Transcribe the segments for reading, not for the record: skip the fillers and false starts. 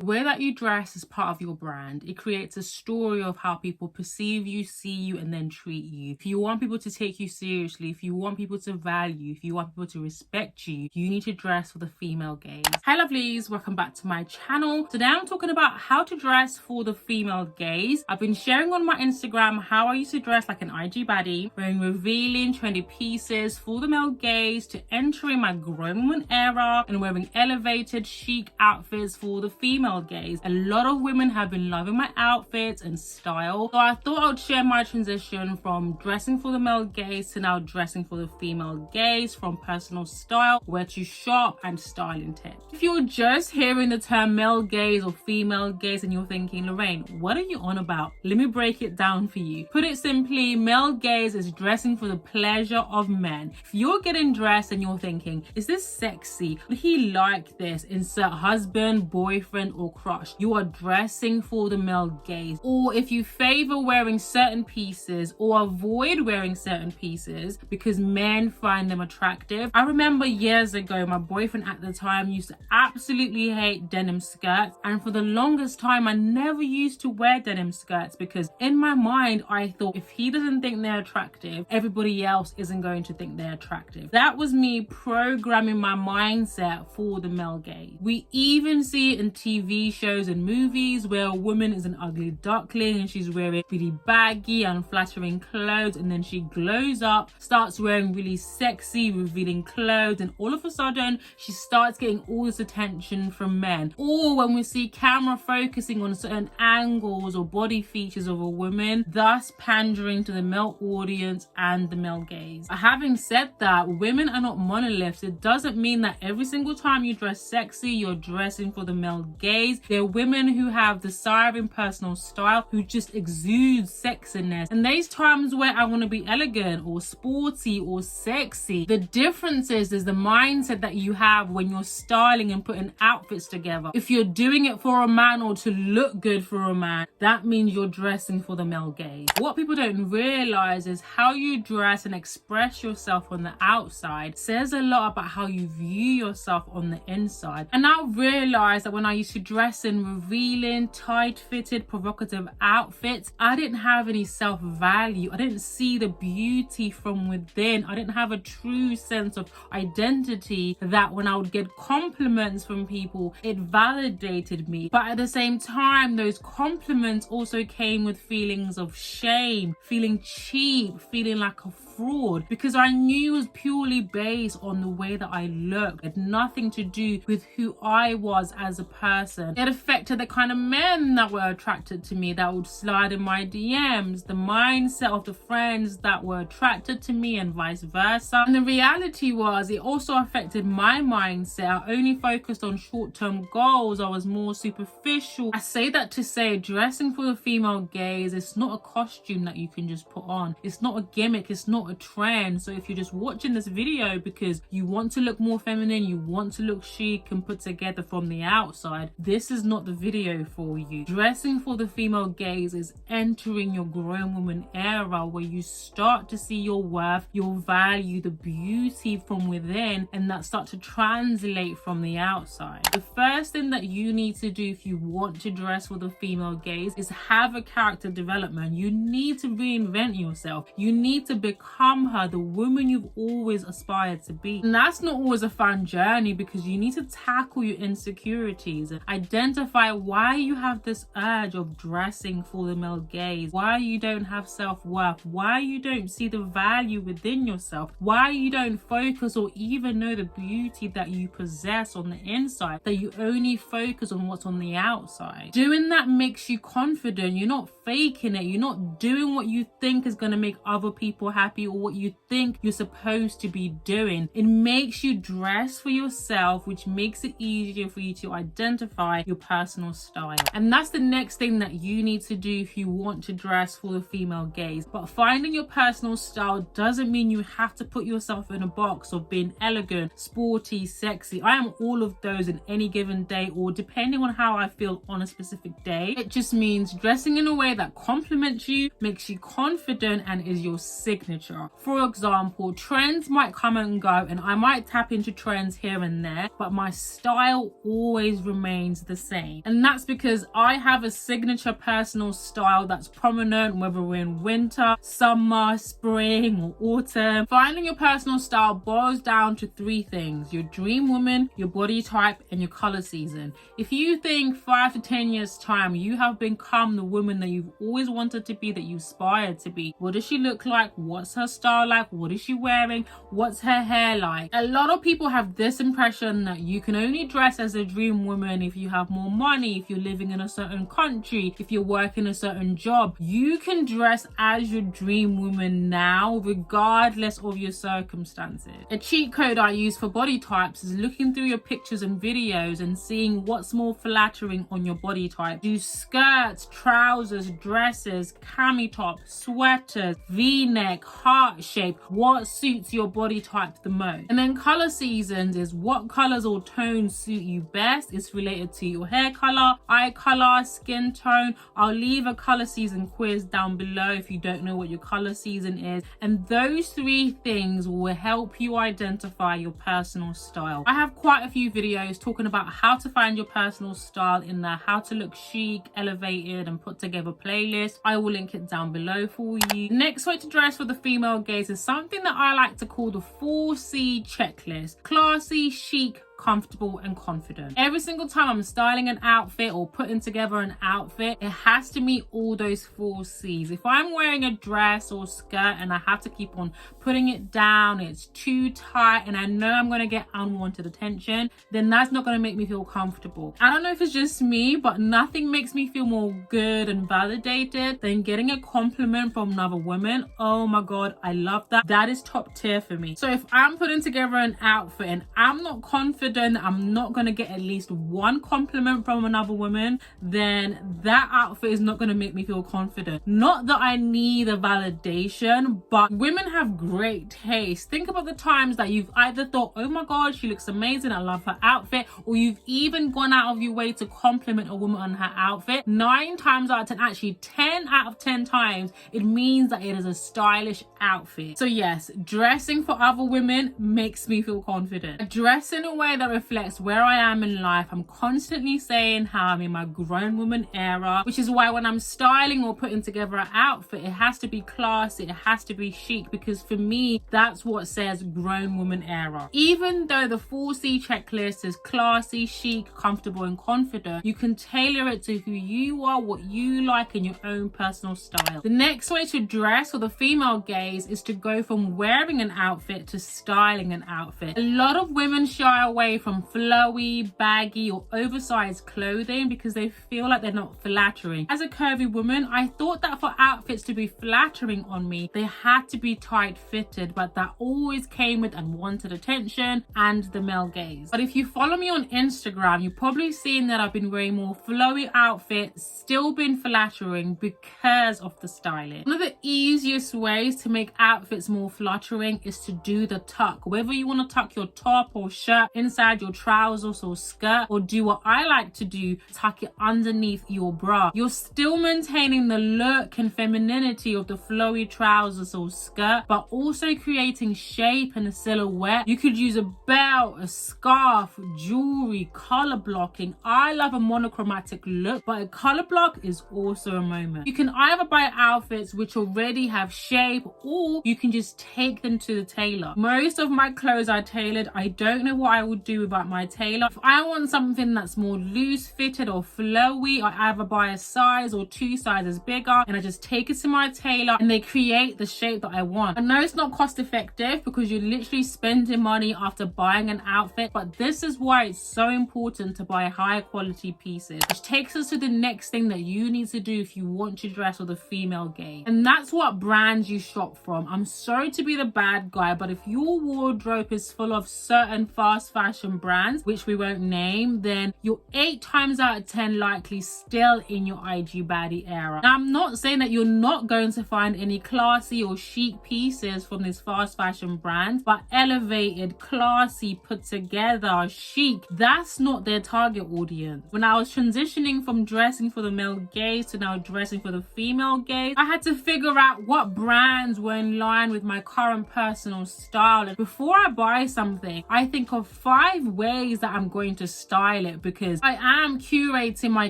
The way that you dress is part of your brand. It creates a story of how people perceive you, see you, and then treat you. If you want people to take you seriously, if you want people to value you, if you want people to respect you, you need to dress for the female gaze. Hi lovelies, welcome back to my channel. Today I'm talking about how to dress for the female gaze. I've been sharing on my Instagram how I used to dress like an IG baddie, wearing revealing trendy pieces for the male gaze, to entering my grown woman era and wearing elevated chic outfits for the female gaze. A lot of women have been loving my outfits and style, so I thought I'd share my transition from dressing for the male gaze to now dressing for the female gaze, from personal style, where to shop, and styling tips. If you're just hearing the term male gaze or female gaze and you're thinking, Lorraine, what are you on about? Let me break it down for you. Put it simply, male gaze is dressing for the pleasure of men. If you're getting dressed and you're thinking, is this sexy? Would he like this? Insert husband, boyfriend, or crush. You are dressing for the male gaze. Or if you favor wearing certain pieces or avoid wearing certain pieces because men find them attractive. I remember years ago, my boyfriend at the time used to absolutely hate denim skirts, and for the longest time I never used to wear denim skirts because in my mind I thought if he doesn't think they're attractive, everybody else isn't going to think they're attractive. That was me programming my mindset for the male gaze. We even see it in TV shows and movies where a woman is an ugly duckling and she's wearing really baggy, unflattering clothes, and then she glows up, starts wearing really sexy, revealing clothes, and all of a sudden she starts getting all this attention from men. Or when we see camera focusing on certain angles or body features of a woman, thus pandering to the male audience and the male gaze. Having said that, women are not monoliths. It doesn't mean that every single time you dress sexy, you're dressing for the male gaze. There are women who have desiring personal style, who just exude sexiness. And there's times where I want to be elegant or sporty or sexy. The difference is the mindset that you have when you're styling and putting outfits together. If you're doing it for a man or to look good for a man, that means you're dressing for the male gaze. What people don't realize is how you dress and express yourself on the outside says a lot about how you view yourself on the inside. And I realized that when I used to dress in revealing, tight-fitted, provocative outfits, I didn't have any self-value. I didn't see the beauty from within. I didn't have a true sense of identity that when I would get compliments from people, it validated me. But at the same time, those compliments also came with feelings of shame, feeling cheap, feeling like a fraud, because I knew it was purely based on the way that I looked. It had nothing to do with who I was as a person. It affected the kind of men that were attracted to me, that would slide in my DMs, the mindset of the friends that were attracted to me, and vice versa. And the reality was, it also affected my mindset. I only focused on short-term goals. I was more superficial. I say that to say, dressing for the female gaze, it's not a costume that you can just put on. It's not a gimmick. It's not a trend. So if you're just watching this video because you want to look more feminine, you want to look chic and put together from the outside, this is not the video for you. Dressing for the female gaze is entering your grown woman era, where you start to see your worth, your value, the beauty from within, and that start to translate from the outside. The first thing that you need to do if you want to dress for the female gaze is have a character development. You need to reinvent yourself. You need to become her, the woman you've always aspired to be. And that's not always a fun journey, because you need to tackle your insecurities and identify why you have this urge of dressing for the male gaze, why you don't have self-worth, why you don't see the value within yourself, why you don't focus or even know the beauty that you possess on the inside, that you only focus on what's on the outside. Doing that makes you confident. You're not faking it. You're not doing what you think is going to make other people happy or what you think you're supposed to be doing. It makes you dress for yourself, which makes it easier for you to identify your personal style. And that's the next thing that you need to do if you want to dress for the female gaze. But finding your personal style doesn't mean you have to put yourself in a box of being elegant, sporty, sexy. I am all of those in any given day, or depending on how I feel on a specific day. It just means dressing in a way that compliments you, makes you confident, and is your signature. signature. For example, trends might come and go and I might tap into trends here and there, but my style always remains the same. And that's because I have a signature personal style that's prominent, whether we're in winter, summer, spring, or autumn. Finding your personal style boils down to three things: your dream woman, your body type, and your color season. If you think 5 to 10 years time you have become the woman that you've always wanted to be, that you aspired to be, what does she look like? What's her style like? What is she wearing? What's her hair like? A lot of people have this impression that you can only dress as a dream woman if you have more money, if you're living in a certain country, if you're working a certain job. You can dress as your dream woman now, regardless of your circumstances. A cheat code I use for body types is looking through your pictures and videos and seeing what's more flattering on your body type. Do skirts, trousers, dresses, cami tops, sweaters, v-neck, heart shape, what suits your body type the most? And then color seasons is what colors or tones suit you best. It's related to your hair color, eye color, skin tone. I'll leave a color season quiz down below if you don't know what your color season is. And those three things will help you identify your personal style. I have quite a few videos talking about how to find your personal style in the how to look chic, elevated, and put together playlist. I will link it down below for you. Next way to dress for the female gaze is something that I like to call the 4C checklist: classy, chic, comfortable, and confident. Every single time I'm styling an outfit or putting together an outfit, it has to meet all those 4 C's. If I'm wearing a dress or skirt and I have to keep on putting it down, it's too tight, and I know I'm going to get unwanted attention, then that's not going to make me feel comfortable. I don't know if it's just me, but nothing makes me feel more good and validated than getting a compliment from another woman. Oh my god, I love that. That is top tier for me. So if I'm putting together an outfit and I'm not confident that I'm not going to get at least one compliment from another woman, then that outfit is not going to make me feel confident. Not that I need a validation, but women have great taste. Think about the times that you've either thought, oh my god, she looks amazing, I love her outfit, or you've even gone out of your way to compliment a woman on her outfit. 9 times out of 10, actually 10 out of 10 times, it means that it is a stylish outfit. So yes, dressing for other women makes me feel confident. I dress in a way that reflects where I am in life. I'm constantly saying how I'm in my grown woman era, which is why when I'm styling or putting together an outfit, it has to be classy, it has to be chic, because for me, that's what says grown woman era. Even though the 4C checklist is classy, chic, comfortable, and confident, you can tailor it to who you are, what you like, and your own personal style. The next way to dress for the female gaze is to go from wearing an outfit to styling an outfit. A lot of women shy away from flowy, baggy, or oversized clothing because they feel like they're not flattering. As a curvy woman, I thought that for outfits to be flattering on me, they had to be tight fitted, but that always came with unwanted attention and the male gaze. But if you follow me on Instagram, you've probably seen that I've been wearing more flowy outfits, still been flattering because of the styling. One of the easiest ways to make outfits more flattering is to do the tuck. Whether you want to tuck your top or shirt inside your trousers or skirt, or do what I like to do, tuck it underneath your bra, you're still maintaining the look and femininity of the flowy trousers or skirt, but also creating shape and a silhouette. You could use a belt, a scarf, jewelry, color blocking. I love a monochromatic look, but a color block is also a moment. You can either buy outfits which already have shape, or you can just take them to the tailor. Most of my clothes are tailored. I don't know what I would do without my tailor. If I want something that's more loose fitted or flowy, I either buy a size or 2 sizes bigger and I just take it to my tailor and they create the shape that I want. I know it's not cost effective because you're literally spending money after buying an outfit, but this is why it's so important to buy higher quality pieces, which takes us to the next thing that you need to do if you want to dress with a female gaze, and that's what brands you shop from. I'm sorry to be the bad guy, but if your wardrobe is full of certain fast fashion fashion brands, which we won't name, then you're 8 times out of 10 likely still in your IG baddie era. Now, I'm not saying that you're not going to find any classy or chic pieces from this fast fashion brand, but elevated, classy, put together, chic, that's not their target audience. When I was transitioning from dressing for the male gaze to now dressing for the female gaze, I had to figure out what brands were in line with my current personal style. And before I buy something, I think of 5 ways that I'm going to style it, because I am curating my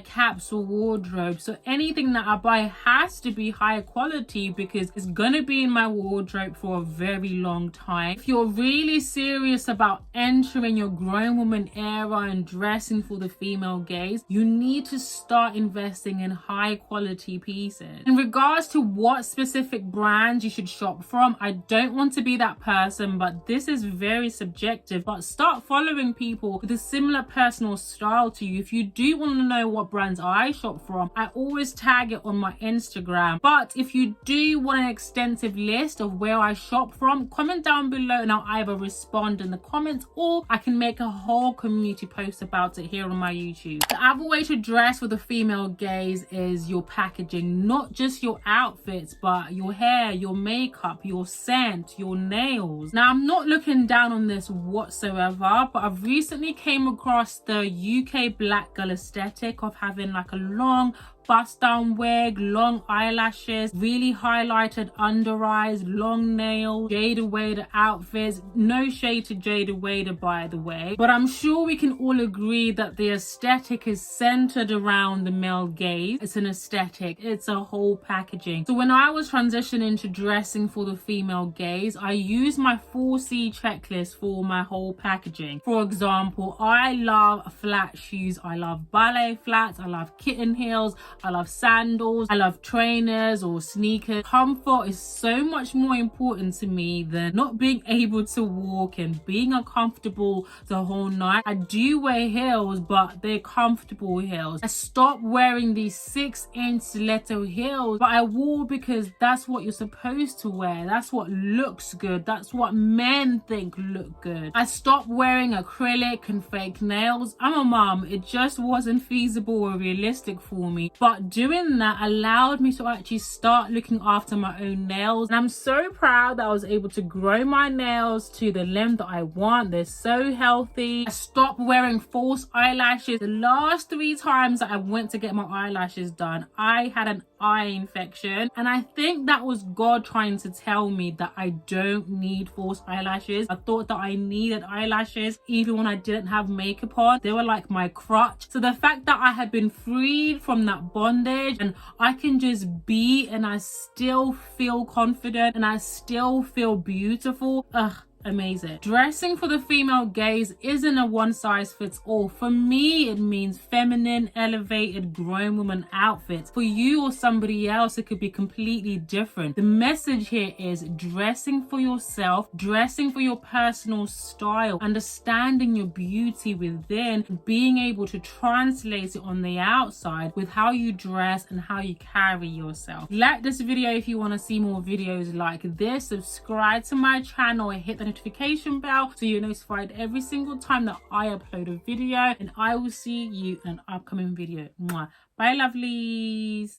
capsule wardrobe. So anything that I buy has to be high quality, because it's gonna be in my wardrobe for a very long time. If you're really serious about entering your grown woman era and dressing for the female gaze, you need to start investing in high quality pieces. In regards to what specific brands you should shop from, I don't want to be that person, but this is very subjective. But start following people with a similar personal style to you. If you do want to know what brands I shop from, I always tag it on my Instagram. But if you do want an extensive list of where I shop from, comment down below and I'll either respond in the comments, or I can make a whole community post about it here on my YouTube. The other way to dress for the female gaze is your packaging, not just your outfits, but your hair, your makeup, your scent, your nails. Now, I'm not looking down on this whatsoever, but I've recently came across the UK black girl aesthetic of having like a long bust down wig, long eyelashes, really highlighted under eyes, long nails, Jada Wader outfits. No shade to Jada Wader, by the way, but I'm sure we can all agree that the aesthetic is centered around the male gaze. It's an aesthetic, it's a whole packaging. So when I was transitioning to dressing for the female gaze, I used my 4C checklist for my whole packaging. For example, I love flat shoes, I love ballet flats, I love kitten heels, I love sandals, I love trainers or sneakers. Comfort is so much more important to me than not being able to walk and being uncomfortable the whole night. I do wear heels, but they're comfortable heels. I stopped wearing these 6-inch stiletto heels, but I wore because that's what you're supposed to wear. That's what looks good. That's what men think look good. I stopped wearing acrylic and fake nails. I'm a mom. It just wasn't feasible or realistic for me. But doing that allowed me to actually start looking after my own nails. And I'm so proud that I was able to grow my nails to the length that I want. They're so healthy. I stopped wearing false eyelashes. The last 3 times that I went to get my eyelashes done, I had an eye infection. And I think that was God trying to tell me that I don't need false eyelashes. I thought that I needed eyelashes even when I didn't have makeup on. They were like my crutch. So the fact that I had been freed from that bondage and I can just be and I still feel confident and I still feel beautiful, amazing. Dressing for the female gaze isn't a one size fits all. For me, it means feminine, elevated, grown woman outfits. For you or somebody else, it could be completely different. The message here is dressing for yourself, dressing for your personal style, understanding your beauty within, being able to translate it on the outside with how you dress and how you carry yourself. Like this video if you want to see more videos like this. Subscribe to my channel and hit the notification bell so you're notified every single time that I upload a video, and I will see you in an upcoming video. Mwah. Bye lovelies.